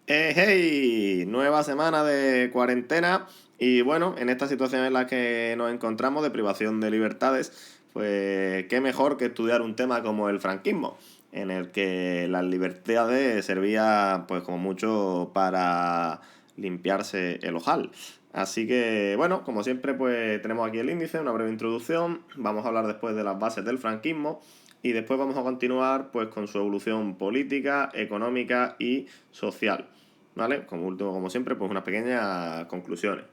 Hey, nueva semana de cuarentena y bueno, en esta situación en la que nos encontramos de privación de libertades, pues qué mejor que estudiar un tema como el franquismo, en el que las libertades servían pues como mucho para limpiarse el ojal. Así que bueno, como siempre pues tenemos aquí el índice, una breve introducción, vamos a hablar después de las bases del franquismo y después vamos a continuar pues con su evolución política, económica y social. ¿Vale? Como último, como siempre, pues unas pequeñas conclusiones.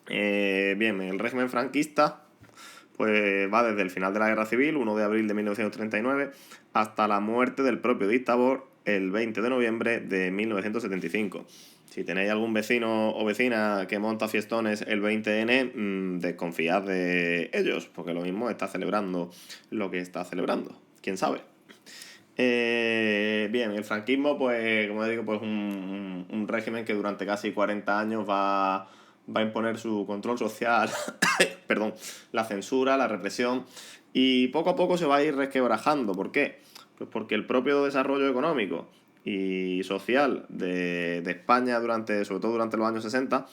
Bien, el régimen franquista pues va desde el final de la Guerra Civil, 1 de abril de 1939, hasta la muerte del propio dictador el 20 de noviembre de 1975. Si tenéis algún vecino o vecina que monta fiestones el 20N, desconfiad de ellos, porque lo mismo está celebrando lo que está celebrando. ¿Quién sabe? Bien, el franquismo, pues, como digo, pues un régimen que durante casi 40 años va a imponer su control social, perdón, la censura, la represión, y poco a poco se va a ir resquebrajando. ¿Por qué? Pues porque el propio desarrollo económico y social de España, sobre todo durante los años 60,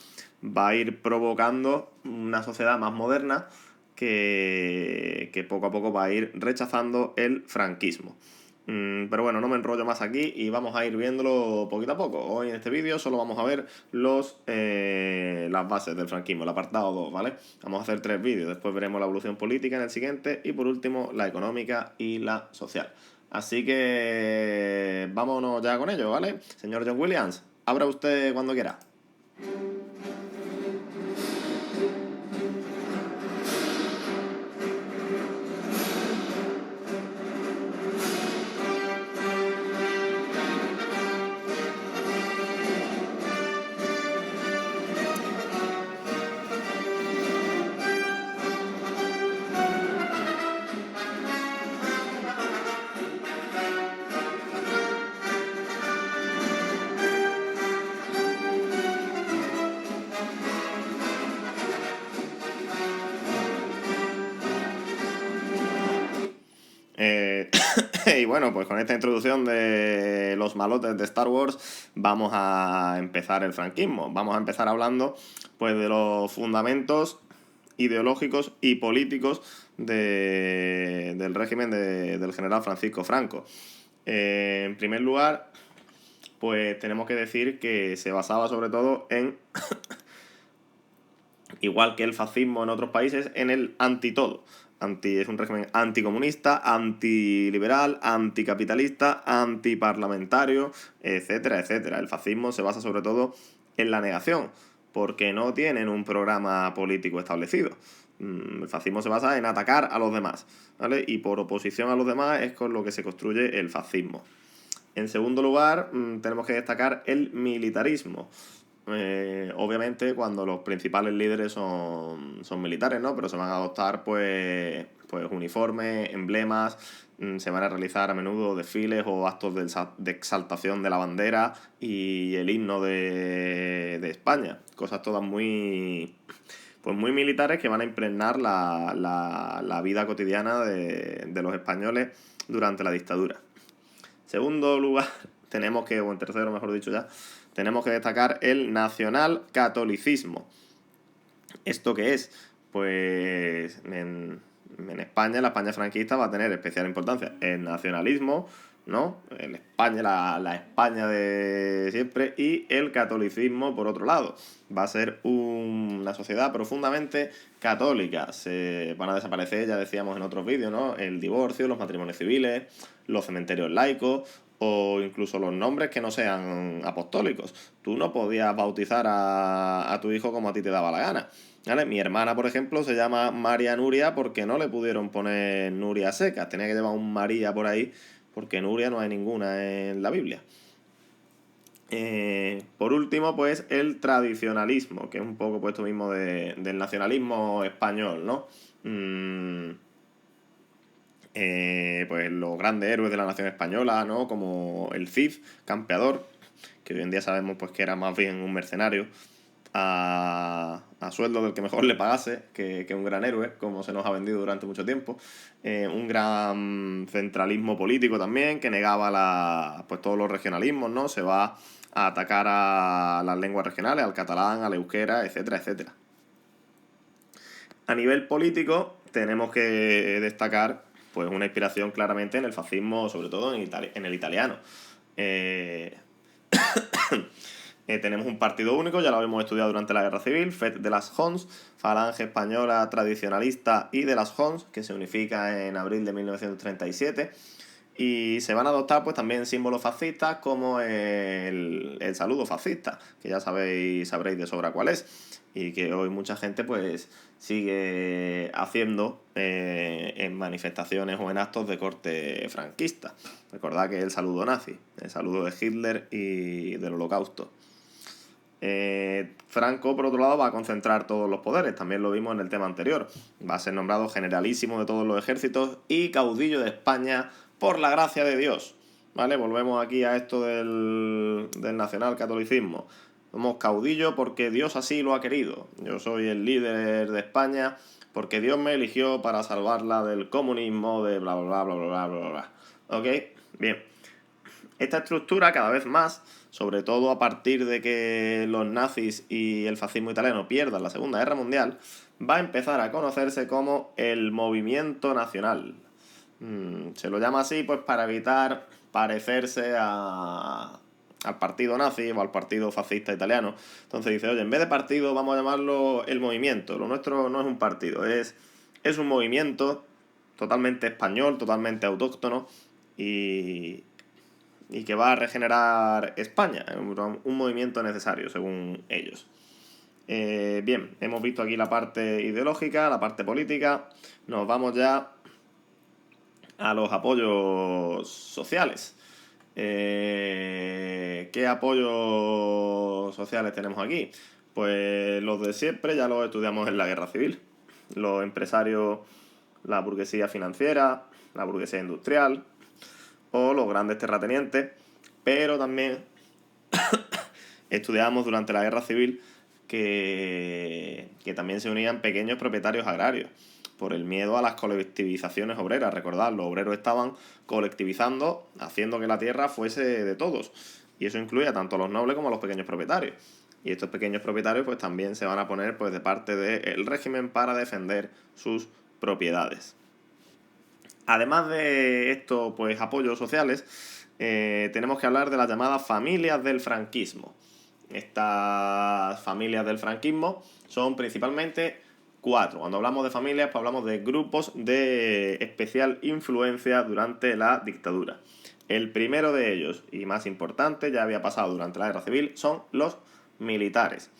va a ir provocando una sociedad más moderna que poco a poco va a ir rechazando el franquismo. Pero bueno, no me enrollo más aquí y vamos a ir viéndolo poquito a poco. Hoy en este vídeo solo vamos a ver las bases del franquismo, el apartado 2, ¿vale? Vamos a hacer 3 vídeos, después veremos la evolución política en el siguiente y por último la económica y la social. Así que vámonos ya con ello, ¿vale? Señor John Williams, abra usted cuando quiera. Eh, y bueno, pues con esta introducción de los malotes de Star Wars vamos a empezar el franquismo. Vamos a empezar hablando pues de los fundamentos ideológicos y políticos del régimen del general Francisco Franco. En primer lugar, pues tenemos que decir que se basaba sobre todo en, igual que el fascismo en otros países, en el antitodo. Es un régimen anticomunista, antiliberal, anticapitalista, antiparlamentario, etcétera, etcétera. El fascismo se basa sobre todo en la negación, porque no tienen un programa político establecido. El fascismo se basa en atacar a los demás, ¿vale? Y por oposición a los demás es con lo que se construye el fascismo. En segundo lugar, tenemos que destacar el militarismo. Obviamente cuando los principales líderes son militares, ¿no? Pero se van a adoptar pues uniformes, emblemas, se van a realizar a menudo desfiles o actos de exaltación de la bandera y el himno de España. Cosas todas muy militares que van a impregnar la vida cotidiana de los españoles durante la dictadura. Segundo lugar, o en tercero mejor dicho ya, tenemos que destacar el nacionalcatolicismo. ¿Esto qué es? Pues en España, la España franquista va a tener especial importancia el nacionalismo, ¿no? El España, la España de siempre, y el catolicismo por otro lado. Va a ser una sociedad profundamente católica. Se van a desaparecer, ya decíamos en otros vídeos, ¿no? El divorcio, los matrimonios civiles, los cementerios laicos o incluso los nombres que no sean apostólicos. Tú no podías bautizar a tu hijo como a ti te daba la gana. ¿Vale? Mi hermana, por ejemplo, se llama María Nuria porque no le pudieron poner Nuria Secas. Tenía que llevar un María por ahí porque Nuria no hay ninguna en la Biblia. Por último, pues el tradicionalismo, que es un poco pues esto mismo del nacionalismo español, ¿no? Pues los grandes héroes de la nación española, ¿no? Como el Cid, Campeador, que hoy en día sabemos pues que era más bien un mercenario, a sueldo del que mejor le pagase, que un gran héroe, como se nos ha vendido durante mucho tiempo. Un gran centralismo político también, que negaba pues todos los regionalismos, ¿no? Se va a atacar a las lenguas regionales, al catalán, al euskera, etcétera, etcétera. A nivel político, tenemos que destacar pues una inspiración claramente en el fascismo, sobre todo en el italiano. Tenemos un partido único, ya lo habíamos estudiado durante la Guerra Civil, FET de las Hons, Falange Española Tradicionalista y de las Hons, que se unifica en abril de 1937. Y se van a adoptar pues también símbolos fascistas como el saludo fascista, que ya sabréis de sobra cuál es, y que hoy mucha gente pues sigue haciendo en manifestaciones o en actos de corte franquista. Recordad que es el saludo nazi, el saludo de Hitler y del Holocausto. Franco, por otro lado, va a concentrar todos los poderes, también lo vimos en el tema anterior. Va a ser nombrado generalísimo de todos los ejércitos y caudillo de España por la gracia de Dios. ¿Vale? Volvemos aquí a esto del nacionalcatolicismo. Somos caudillo porque Dios así lo ha querido. Yo soy el líder de España porque Dios me eligió para salvarla del comunismo, de bla bla bla bla bla bla bla. ¿Ok? Bien. Esta estructura cada vez más, sobre todo a partir de que los nazis y el fascismo italiano pierdan la Segunda Guerra Mundial, va a empezar a conocerse como el movimiento nacional. Se lo llama así pues para evitar parecerse al partido nazi o al partido fascista italiano. Entonces dice, oye, en vez de partido vamos a llamarlo el movimiento. Lo nuestro no es un partido, es un movimiento totalmente español, totalmente autóctono y que va a regenerar España, un movimiento necesario según ellos. Bien, hemos visto aquí la parte ideológica, la parte política, nos vamos ya a los apoyos sociales. ¿Qué apoyos sociales tenemos aquí? Pues los de siempre, ya los estudiamos en la Guerra Civil. Los empresarios, la burguesía financiera, la burguesía industrial o los grandes terratenientes, pero también estudiamos durante la Guerra Civil que también se unían pequeños propietarios agrarios por el miedo a las colectivizaciones obreras. Recordad, los obreros estaban colectivizando, haciendo que la tierra fuese de todos, y eso incluía tanto a los nobles como a los pequeños propietarios. Y estos pequeños propietarios pues también se van a poner pues de parte del régimen para defender sus propiedades. Además de estos pues apoyos sociales, tenemos que hablar de las llamadas familias del franquismo. Estas familias del franquismo son principalmente 4. Cuando hablamos de familias, pues hablamos de grupos de especial influencia durante la dictadura. El primero de ellos, y más importante, ya había pasado durante la Guerra Civil, son los militares.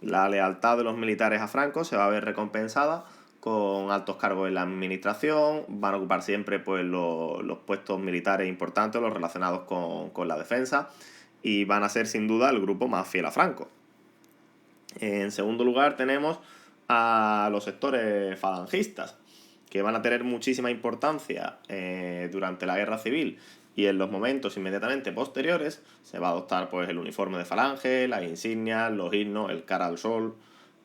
La lealtad de los militares a Franco se va a ver recompensada con altos cargos en la administración, van a ocupar siempre pues, los puestos militares importantes, los relacionados con la defensa, y van a ser sin duda el grupo más fiel a Franco. En segundo lugar tenemos a los sectores falangistas, que van a tener muchísima importancia durante la Guerra Civil, y en los momentos inmediatamente posteriores se va a adoptar pues, el uniforme de falange, las insignias, los himnos, el cara al sol,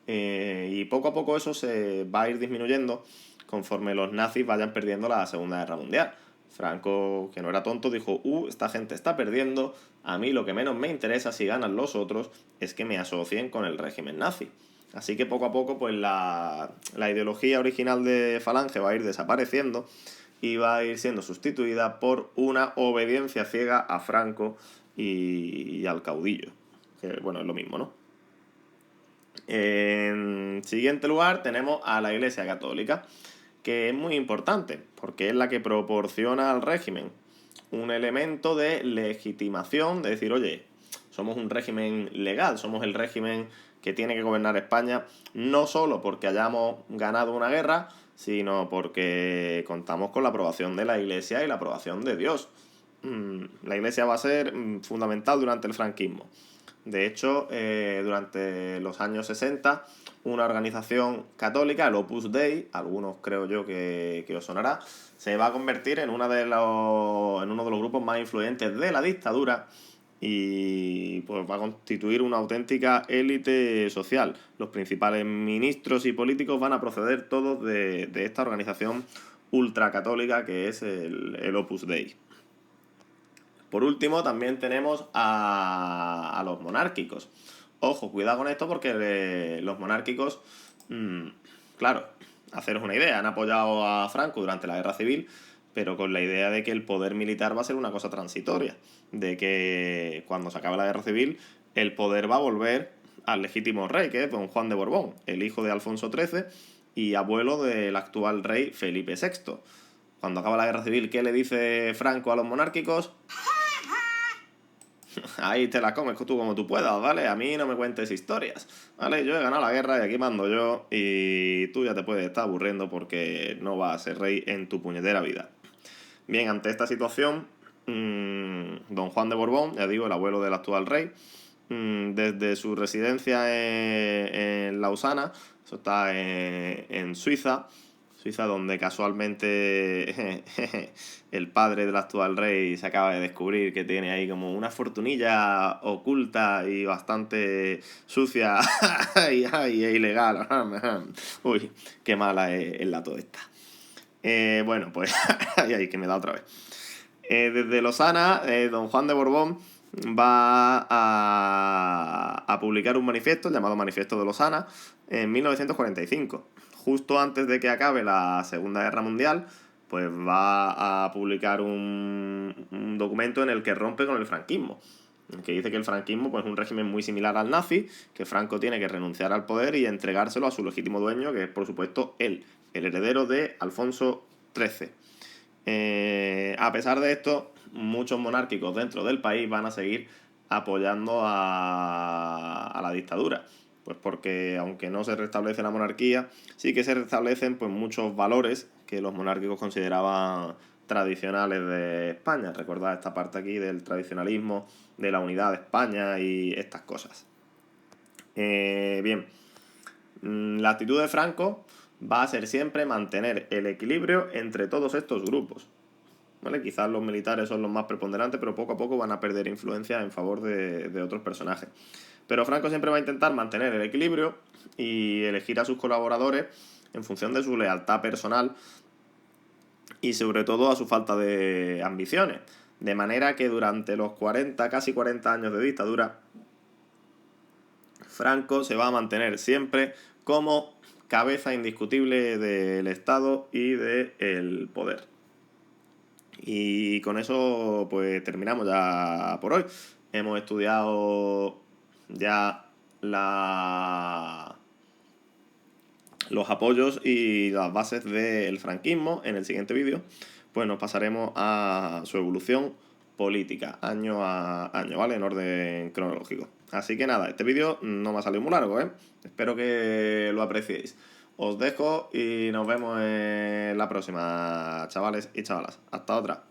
y poco a poco eso se va a ir disminuyendo conforme los nazis vayan perdiendo la Segunda Guerra Mundial. Franco, que no era tonto, dijo, esta gente está perdiendo, a mí lo que menos me interesa si ganan los otros es que me asocien con el régimen nazi. Así que poco a poco pues la ideología original de Falange va a ir desapareciendo y va a ir siendo sustituida por una obediencia ciega a Franco y al caudillo. Que bueno, es lo mismo, ¿no? En siguiente lugar tenemos a la Iglesia Católica, que es muy importante porque es la que proporciona al régimen un elemento de legitimación, de decir, oye, somos un régimen legal, somos el régimen que tiene que gobernar España, no solo porque hayamos ganado una guerra, sino porque contamos con la aprobación de la Iglesia y la aprobación de Dios. La Iglesia va a ser fundamental durante el franquismo. De hecho, durante los años 60, una organización católica, el Opus Dei, algunos creo yo que os sonará, se va a convertir en uno de los grupos más influyentes de la dictadura y pues va a constituir una auténtica élite social. Los principales ministros y políticos van a proceder todos de esta organización ultracatólica que es el Opus Dei. Por último, también tenemos a los monárquicos. Ojo, cuidado con esto porque los monárquicos, claro, haceros una idea, han apoyado a Franco durante la Guerra Civil, pero con la idea de que el poder militar va a ser una cosa transitoria, de que cuando se acabe la Guerra Civil el poder va a volver al legítimo rey, que es don Juan de Borbón, el hijo de Alfonso XIII y abuelo del actual rey Felipe VI. Cuando acaba la Guerra Civil, ¿qué le dice Franco a los monárquicos? Ahí te la comes tú como tú puedas, ¿vale? A mí no me cuentes historias, ¿vale? Yo he ganado la guerra y aquí mando yo y tú ya te puedes estar aburriendo porque no vas a ser rey en tu puñetera vida. Bien, ante esta situación, don Juan de Borbón, ya digo, el abuelo del actual rey, desde su residencia en Lausana, eso está en Suiza, donde casualmente el padre del actual rey se acaba de descubrir que tiene ahí como una fortunilla oculta y bastante sucia y ilegal. Uy, qué mala es la toda esta. Bueno, pues ay, que me da otra vez. Desde Lausana, don Juan de Borbón va a publicar un manifiesto llamado Manifiesto de Lausana en 1945. Justo antes de que acabe la Segunda Guerra Mundial, pues va a publicar un documento en el que rompe con el franquismo, que dice que el franquismo pues, es un régimen muy similar al nazi, que Franco tiene que renunciar al poder y entregárselo a su legítimo dueño, que es por supuesto él, el heredero de Alfonso XIII. A pesar de esto, muchos monárquicos dentro del país van a seguir apoyando a la dictadura. Pues porque aunque no se restablece la monarquía, sí que se restablecen pues, muchos valores que los monárquicos consideraban tradicionales de España. Recordad esta parte aquí del tradicionalismo, de la unidad de España y estas cosas. Bien, la actitud de Franco va a ser siempre mantener el equilibrio entre todos estos grupos. ¿Vale? Quizás los militares son los más preponderantes, pero poco a poco van a perder influencia en favor de otros personajes. Pero Franco siempre va a intentar mantener el equilibrio y elegir a sus colaboradores en función de su lealtad personal y sobre todo a su falta de ambiciones. De manera que durante los casi 40 años de dictadura, Franco se va a mantener siempre como cabeza indiscutible del Estado y del poder. Y con eso pues terminamos ya por hoy. Hemos estudiado ya los apoyos y las bases del franquismo. En el siguiente vídeo pues nos pasaremos a su evolución política, año a año, ¿vale? En orden cronológico. Así que nada, este vídeo no me ha salido muy largo, ¿eh? Espero que lo apreciéis. Os dejo y nos vemos en la próxima, chavales y chavalas. Hasta otra.